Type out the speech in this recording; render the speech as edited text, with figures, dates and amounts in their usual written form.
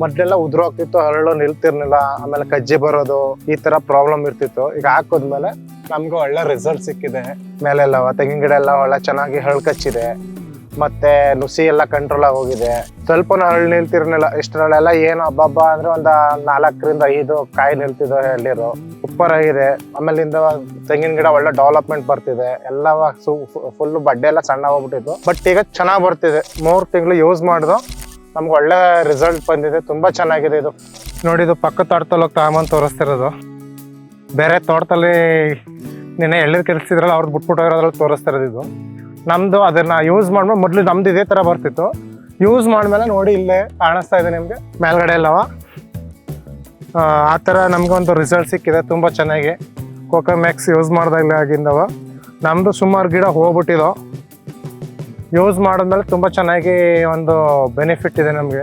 ಮೊದ್ಲೆಲ್ಲ ಉದುರೋಗ್ತಿತ್ತು, ಹರಳು ನಿಲ್ತಿರ್ಲಿಲ್ಲ, ಆಮೇಲೆ ಕಜ್ಜಿ ಬರೋದು ಈ ತರ ಪ್ರಾಬ್ಲಮ್ ಇರ್ತಿತ್ತು. ಈಗ ಹಾಕೋದ್ಮೇಲೆ ನಮ್ಗೆ ಒಳ್ಳೆ ರಿಸಲ್ಟ್ ಸಿಕ್ಕಿದೆ. ಮೇಲೆಲ್ಲ ತೆಂಗಿನ ಗಿಡ ಎಲ್ಲ ಒಳ್ಳೆ ಚೆನ್ನಾಗಿ ಹರಳು ಕಚ್ಚಿದೆ, ಮತ್ತೆ ನುಸಿ ಎಲ್ಲ ಕಂಟ್ರೋಲ್ ಆಗಿ ಹೋಗಿದೆ. ಸ್ವಲ್ಪ ಹರಳು ನಿಲ್ತಿರ್ಲಿಲ್ಲ. ಇಷ್ಟರಲ್ಲೆಲ್ಲ ಏನು ಹಬ್ಬ ಅಂದ್ರೆ ಒಂದ್ 4-5 ಕಾಯಿ ನಿಲ್ತಿದ್ದು ಎಳ್ನೀರು ಸೂಪರ್ ಆಗಿದೆ. ಆಮೇಲಿಂದ ತೆಂಗಿನ ಗಿಡ ಒಳ್ಳೆ ಡೆವಲಪ್ಮೆಂಟ್ ಬರ್ತಿದೆ. ಎಲ್ಲ ಫುಲ್ ಬಡ್ಡೆ ಎಲ್ಲ ಸಣ್ಣ ಹೋಗ್ಬಿಟ್ಟಿತ್ತು, ಬಟ್ ಈಗ ಚೆನ್ನಾಗ್ ಬರ್ತಿದೆ. 3 ತಿಂಗಳು ಯೂಸ್ ಮಾಡಿದ್ರು ನಮ್ಗೆ ಒಳ್ಳೆ ರಿಸಲ್ಟ್ ಬಂದಿದೆ. ತುಂಬಾ ಚೆನ್ನಾಗಿದೆ ಇದು. ನೋಡಿ, ಇದು ಪಕ್ಕ ತೋಟದಲ್ಲಿ ಹೋಗಿ ತಗೊಂಬಂದು ತೋರಿಸ್ತಿರೋದು. ಬೇರೆ ತೋಟದಲ್ಲಿ ನಿನ್ನೆ ಎಳ್ನೀರು ಕೆಲ್ಸಿದ್ರಲ್ಲ, ಅವ್ರದ್ದು ಬಿಟ್ಬಿಟ್ಟು ಇರೋದ್ರಲ್ಲಿ ತೋರಿಸ್ತಿರೋದು. ಇದು ನಮ್ದು ಅದನ್ನ ಯೂಸ್ ಮಾಡ್ಮೇಲೆ ಮೊದ್ಲು ನಮ್ದು ಇದೇ ತರ ಬರ್ತಿತ್ತು. ಯೂಸ್ ಮಾಡ್ಮೇಲೆ ನೋಡಿ ಇಲ್ಲೇ ಕಾಣಿಸ್ತಾ ಇದೆ ನಿಮ್ಗೆ ಮೇಲ್ಗಡೆ ಎಲ್ಲವ ಆ ತರ ನಮ್ಗೆ ಒಂದು ರಿಸಲ್ಟ್ ಸಿಕ್ಕಿದೆ ತುಂಬಾ ಚೆನ್ನಾಗಿ. ಕೋಕೋಮ್ಯಾಕ್ಸ್ ಯೂಸ್ ಮಾಡ್ದಾಗಿಂದವ ನಮ್ದು ಸುಮಾರು ಗಿಡ ಹೋಗ್ಬಿಟ್ಟಿದೋ. ಯೂಸ್ ಮಾಡಿದ್ಮೇಲೆ ತುಂಬಾ ಚೆನ್ನಾಗಿ ಒಂದು ಬೆನಿಫಿಟ್ ಇದೆ ನಮಗೆ.